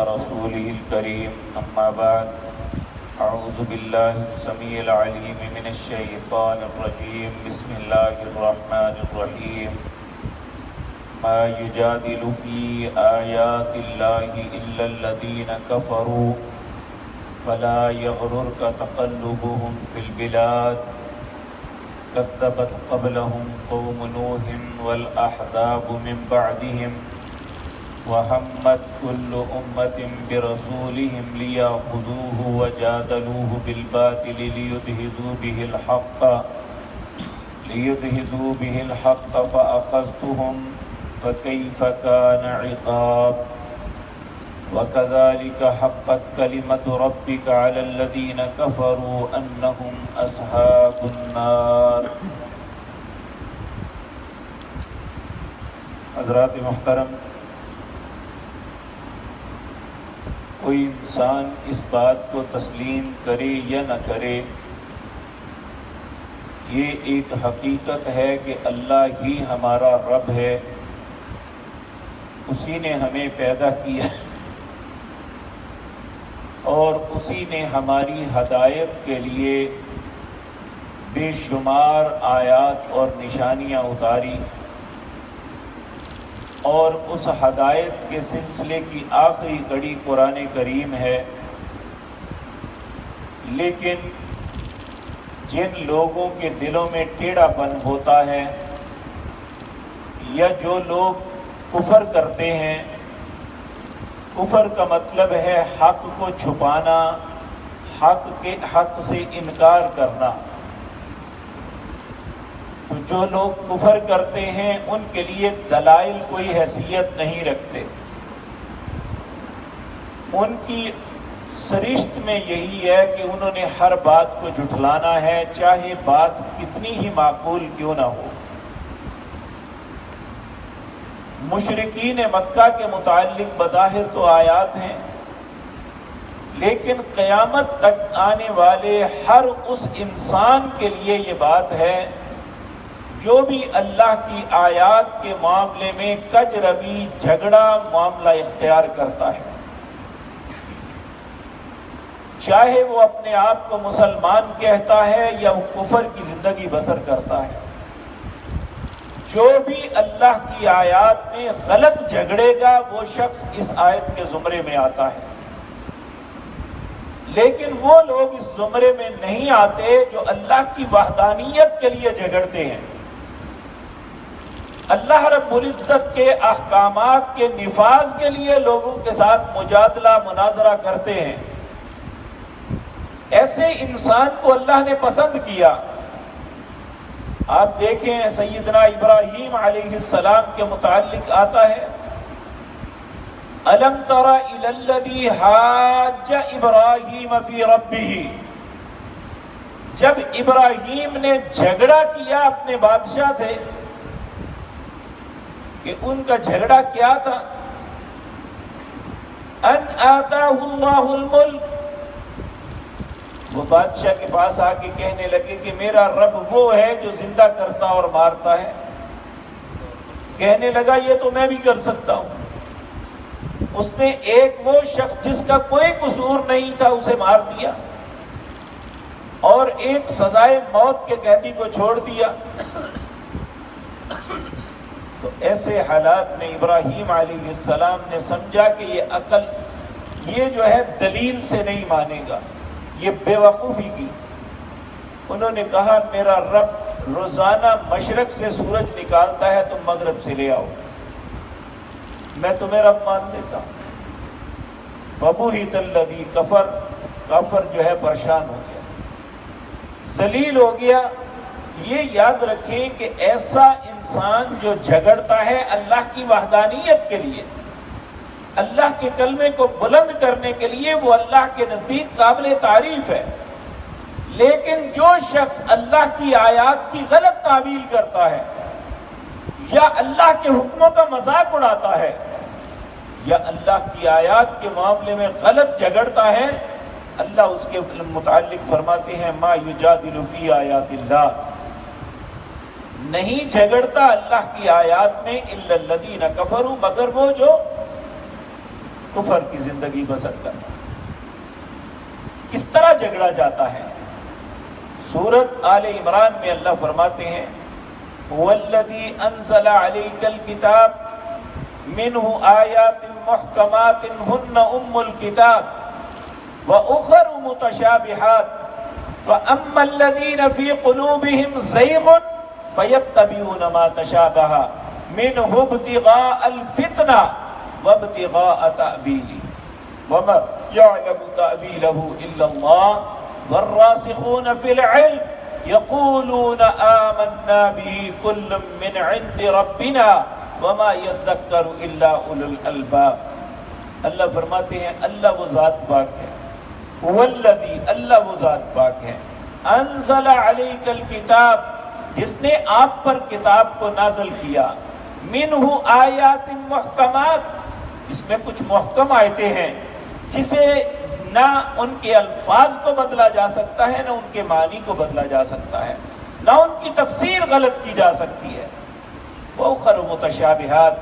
رسوله الكريم أما بعد أعوذ بالله السميع العليم من الشيطان الرجيم بسم الله الرحمن الرحيم ما يجادل في آيات الله إلا الذين كفروا فلا يغررك تقلبهم في البلاد كذبت قبلهم قوم نوح والأحزاب من بعدهم وهمت كل أمة برسولهم ليأخذوه وجادلوه بالباطل ليدهزوا به الحق فأخذتهم فكيف كان عقاب وكذلك حقت كلمة ربك على الذين كفروا أنهم أصحاب النار۔ حضرات محترم، کوئی انسان اس بات کو تسلیم کرے یا نہ کرے، یہ ایک حقیقت ہے کہ اللہ ہی ہمارا رب ہے، اسی نے ہمیں پیدا کیا اور اسی نے ہماری ہدایت کے لیے بے شمار آیات اور نشانیاں اتاری، اور اس ہدایت کے سلسلے کی آخری کڑی قرآن کریم ہے۔ لیکن جن لوگوں کے دلوں میں ٹیڑھا پن ہوتا ہے یا جو لوگ کفر کرتے ہیں، کفر کا مطلب ہے حق کو چھپانا، حق سے انکار کرنا، تو جو لوگ کفر کرتے ہیں ان کے لیے دلائل کوئی حیثیت نہیں رکھتے، ان کی سرشت میں یہی ہے کہ انہوں نے ہر بات کو جھٹلانا ہے، چاہے بات کتنی ہی معقول کیوں نہ ہو۔ مشرکین مکہ کے متعلق بظاہر تو آیات ہیں، لیکن قیامت تک آنے والے ہر اس انسان کے لیے یہ بات ہے جو بھی اللہ کی آیات کے معاملے میں کج روی جھگڑا معاملہ اختیار کرتا ہے، چاہے وہ اپنے آپ کو مسلمان کہتا ہے یا وہ کفر کی زندگی بسر کرتا ہے، جو بھی اللہ کی آیات میں غلط جھگڑے گا وہ شخص اس آیت کے زمرے میں آتا ہے۔ لیکن وہ لوگ اس زمرے میں نہیں آتے جو اللہ کی وحدانیت کے لیے جھگڑتے ہیں، اللہ رب العزت کے احکامات کے نفاذ کے لیے لوگوں کے ساتھ مجادلہ مناظرہ کرتے ہیں۔ ایسے انسان کو اللہ نے پسند کیا۔ آپ دیکھیں سیدنا ابراہیم علیہ السلام کے متعلق آتا ہے، أَلَمْ تَرَ إِلَى الَّذِي حَاجَّ إِبْرَاهِيمَ فِي رَبِّهِ، جب ابراہیم نے جھگڑا کیا اپنے بادشاہ سے، کہ ان کا جھگڑا کیا تھا، أَنْ آتَاهُ اللَّهُ الْمُلْكَ، وہ بادشاہ کے پاس آ کے کہنے لگے کہ میرا رب وہ ہے جو زندہ کرتا اور مارتا ہے۔ کہنے لگا یہ تو میں بھی کر سکتا ہوں۔ اس نے ایک وہ شخص جس کا کوئی قصور نہیں تھا اسے مار دیا، اور ایک سزائے موت کے قیدی کو چھوڑ دیا۔ تو ایسے حالات میں ابراہیم علیہ السلام نے سمجھا کہ یہ عقل، یہ جو ہے دلیل سے نہیں مانے گا، یہ بے وقوفی کی۔ انہوں نے کہا میرا رب روزانہ مشرق سے سورج نکالتا ہے، تم مغرب سے لے آؤ، میں تمہیں رب مان دیتا ہوں۔ فَبُهِتَ الَّذِي كَفَرَ، کافر جو ہے پریشان ہو گیا، ذلیل ہو گیا۔ یہ یاد رکھیں کہ ایسا انسان جو جھگڑتا ہے اللہ کی وحدانیت کے لیے، اللہ کے کلمے کو بلند کرنے کے لیے، وہ اللہ کے نزدیک قابل تعریف ہے۔ لیکن جو شخص اللہ کی آیات کی غلط تعویل کرتا ہے، یا اللہ کے حکموں کا مذاق اڑاتا ہے، یا اللہ کی آیات کے معاملے میں غلط جھگڑتا ہے، اللہ اس کے متعلق فرماتے ہیں ما یجادل فی آیات اللہ، نہیں جھگڑتا اللہ کی آیات میں الا الذین کفروا، مگر وہ جو کفر کی زندگی بسر کرنا۔ کس طرح جھگڑا جاتا ہے؟ سورۃ آل عمران میں اللہ فرماتے ہیں وَالَّذِي أَنزَلَ عَلَيْكَ الْكِتَابَ مِنْهُ آيَاتٍ مُحْكَمَاتٍ هُنَّ أُمُّ الْكِتَابِ وَأُخَرُ مُتَشَابِهَاتٍ فَأَمَّا الَّذِينَ فِي قُلُوبِهِمْ زَيْغٌ فَيَتَّبِعُونَ مَا تَشَابَهَ مِنْهُ ابْتِغَاءَ الْفِتْنَةِ وَابْتِغَاءَ تَأْوِيلِهِ وَمَا يَعْلَمُ تَأْوِيلَهُ إِلَّا اللَّهُ والراسخون في العلم يقولون آمنا به كل من عند ربنا وما يذكر إلا أولو الألباب۔ اللہ فرماتے ہیں اللہ وہ ذات پاک ہے، والذی اللہ وہ ذات پاک ہے، انزل علیک الکتاب جس نے آپ پر کتاب کو نازل کیا، منہ آیات محکمات اس میں کچھ محکم آیتیں ہیں جسے نہ ان کے الفاظ کو بدلا جا سکتا ہے، نہ ان کے معنی کو بدلا جا سکتا ہے، نہ ان کی تفسیر غلط کی جا سکتی ہے۔ وَأُخَرُ مُتَشَابِهَاتٍ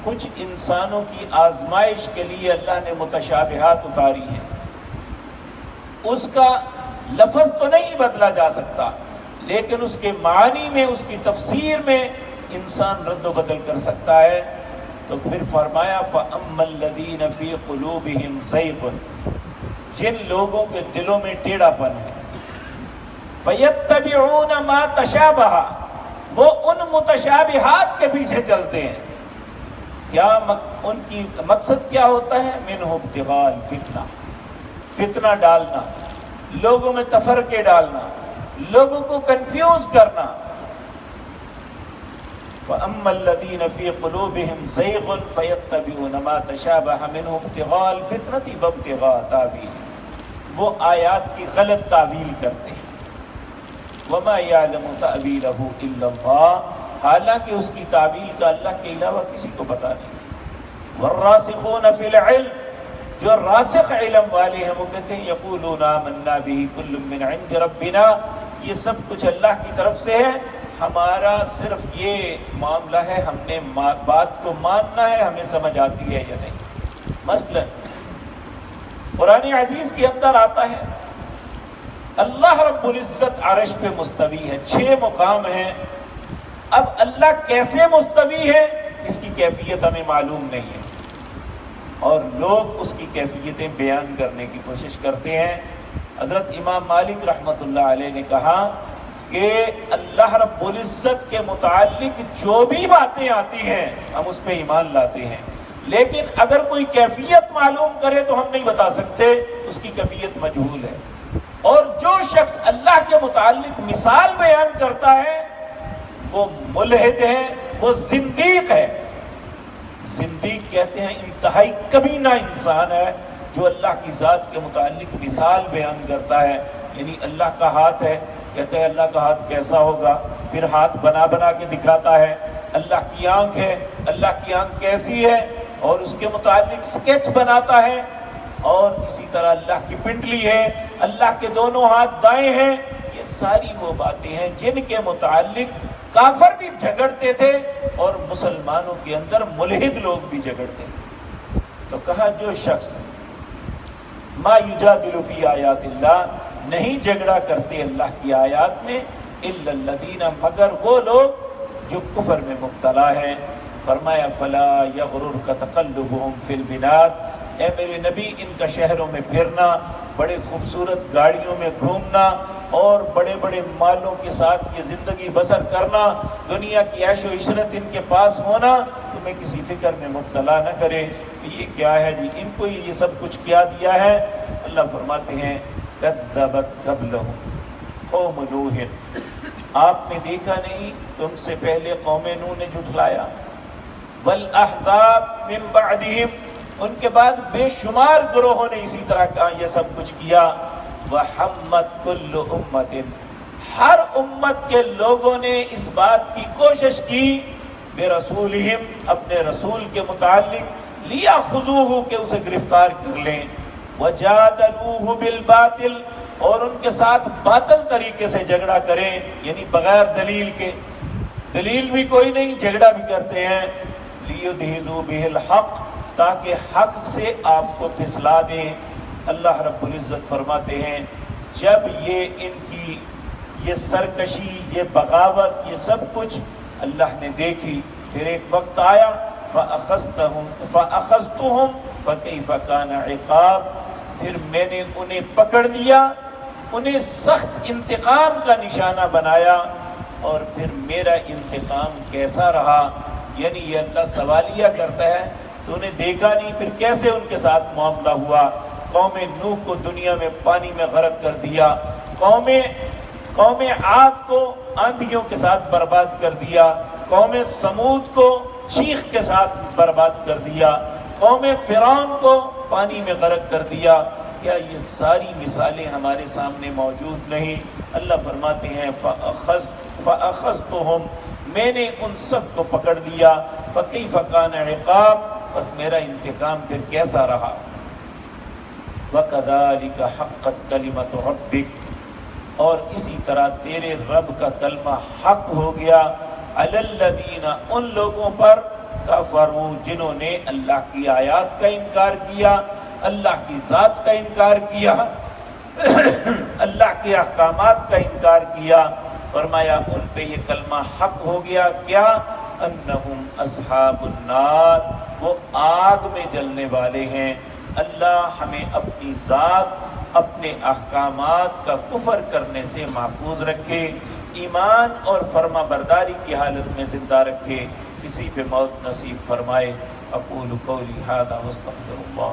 کچھ انسانوں کی آزمائش کے لیے اللہ نے متشابہات اتاری ہیں، اس کا لفظ تو نہیں بدلا جا سکتا لیکن اس کے معنی میں، اس کی تفسیر میں انسان رد و بدل کر سکتا ہے۔ تو پھر فرمایا فَأَمَّا الَّذِينَ فِي قُلُوبِهِمْ زَيْغٌ جن لوگوں کے دلوں میں ٹیڑھا پن ہے، فَيَتَّبِعُونَ مَا تَشَابَهَ وہ ان متشابہات کے پیچھے چلتے ہیں۔ کیا ان کی مقصد کیا ہوتا ہے؟ مِنْهُ ابْتِغَاءَ الْفِتْنَةِ فتنہ ڈالنا، لوگوں میں تفرقے ڈالنا، لوگوں کو کنفیوز کرنا۔ وَأَمَّا الَّذِينَ فِي قُلُوبِهِمْ زَيْغٌ فَيَتَّبِعُونَ مَا تَشَابَهَ مِنْهُ ابْتِغَاءَ الْفِتْنَةِ وَابْتِغَاءَ تَأْوِيلِهِ وہ آیات کی غلط تعویل کرتے ہیں۔ وَمَا يَعْلَمُ تَأْوِيلَهُ إِلَّا اللَّهُ حالانکہ اس کی تعویل کا اللہ کے علاوہ کسی کو پتہ نہیں۔ وَالرَّاسِخُونَ فِي الْعِلْمِ جو راسخ علم والے ہیں وہ کہتے ہیں یقولون آمنا بِهِ كُلٌّ مِّنْ عِندِ رَبِّنَا یہ سب کچھ اللہ کی طرف سے ہے، ہمارا صرف یہ معاملہ ہے ہم نے بات کو ماننا ہے، ہمیں سمجھ آتی ہے یا نہیں۔ مثلا قرآن عزیز کے اندر آتا ہے اللہ رب العزت عرش پہ مستوی ہے، 6 مقام ہیں۔ اب اللہ کیسے مستوی ہے اس کی کیفیت ہمیں معلوم نہیں ہے، اور لوگ اس کی کیفیتیں بیان کرنے کی کوشش کرتے ہیں۔ حضرت امام مالک رحمۃ اللہ علیہ نے کہا کہ اللہ رب العزت کے متعلق جو بھی باتیں آتی ہیں ہم اس پہ ایمان لاتے ہیں، لیکن اگر کوئی کیفیت معلوم کرے تو ہم نہیں بتا سکتے، اس کی کیفیت مجہول ہے۔ اور جو شخص اللہ کے متعلق مثال بیان کرتا ہے وہ ملحد ہے، وہ زندیق ہے۔ زندیق کہتے ہیں انتہائی کمینہ انسان ہے جو اللہ کی ذات کے متعلق مثال بیان کرتا ہے، یعنی اللہ کا ہاتھ ہے، کہتے ہیں اللہ کا ہاتھ کیسا ہوگا، پھر ہاتھ بنا بنا کے دکھاتا ہے۔ اللہ کی آنکھ ہے، اللہ کی آنکھ کیسی ہے، اور اس کے متعلق سکیچ بناتا ہے۔ اور اسی طرح اللہ کی پنڈلی ہے، اللہ کے دونوں ہاتھ دائیں ہیں۔ یہ ساری وہ باتیں ہیں جن کے متعلق کافر بھی جھگڑتے تھے اور مسلمانوں کے اندر ملحد لوگ بھی جھگڑتے تھے۔ تو کہا جو شخص ما یجادل فی آیات اللہ نہیں جھگڑا کرتے اللہ کی آیات میں، الا الذین مگر وہ لوگ جو کفر میں مبتلا ہیں۔ فرمایا فلا یغررک تقلبہم فی البلاد اے میرے نبی ان کا شہروں میں پھرنا، بڑے خوبصورت گاڑیوں میں گھومنا اور بڑے بڑے مالوں کے ساتھ یہ زندگی بسر کرنا، دنیا کی عیش و عشرت ان کے پاس ہونا تمہیں کسی فکر میں مبتلا نہ کرے۔ یہ کیا ہے جی، ان کو یہ سب کچھ کیا دیا ہے؟ اللہ فرماتے ہیں کذبت قبلہم قوم نوح آپ نے دیکھا نہیں تم سے پہلے قوم نوح نے جھٹلایا، والاحزاب من بعدہم ان کے بعد بے شمار گروہوں نے اسی طرح کہا یہ سب کچھ کیا۔ وحمت کل امت ہر امت کے لوگوں نے اس بات کی کوشش کی برسولہم اپنے رسول کے متعلق لیاخذوہ کہ اسے گرفتار کر لیں، وجادلوہ بالباطل اور ان کے ساتھ باطل طریقے سے جھگڑا کریں، یعنی بغیر دلیل کے، دلیل بھی کوئی نہیں جھگڑا بھی کرتے ہیں، لیدھزوا بہ الحق تاکہ حق سے آپ کو پھسلا دیں۔ اللہ رب العزت فرماتے ہیں جب یہ ان کی یہ سرکشی، یہ بغاوت، یہ سب کچھ اللہ نے دیکھی، پھر ایک وقت آیا فَأَخَذْتُهُمْ فَكَيْفَ كَانَ عِقَابِ، پھر میں نے انہیں پکڑ لیا، انہیں سخت انتقام کا نشانہ بنایا، اور پھر میرا انتقام کیسا رہا۔ یعنی یہ اللہ سوالیہ کرتا ہے تو انہیں دیکھا نہیں، پھر کیسے ان کے ساتھ معاملہ ہوا۔ قوم نوح کو دنیا میں پانی میں غرق کر دیا، قوم عاد کو آندھیوں کے ساتھ برباد کر دیا، قوم سمود کو چیخ کے ساتھ برباد کر دیا، قوم فرعون کو پانی میں غرق کر دیا۔ کیا یہ ساری مثالیں ہمارے سامنے موجود نہیں؟ اللہ فرماتے ہیں فَأَخَذْتُهُمْ، میں نے ان سب کو پکڑ لیا، فَكَيْفَ كَانَ عِقَابِ، بس میرا انتقام پھر کیسا رہا۔ وَكَذَلِكَ حَقَّتْ كَلِمَةُ رَبِّكَ، اور اسی طرح تیرے رب کا کلمہ حق ہو گیا، عَلَى الَّذِينَ، ان لوگوں پر، کفروا، جنہوں نے اللہ کی آیات کا انکار کیا، اللہ کی ذات کا انکار کیا، اللہ کے احکامات کا انکار کیا۔ فرمایا ان پہ یہ کلمہ حق ہو گیا، کیا؟ انہم اصحاب النار، وہ آگ میں جلنے والے ہیں۔ اللہ ہمیں اپنی ذات، اپنے احکامات کا کفر کرنے سے محفوظ رکھے، ایمان اور فرما برداری کی حالت میں زندہ رکھے، کسی پہ موت نصیب فرمائے۔ اقول قولی ھذا واستغفر اللہ۔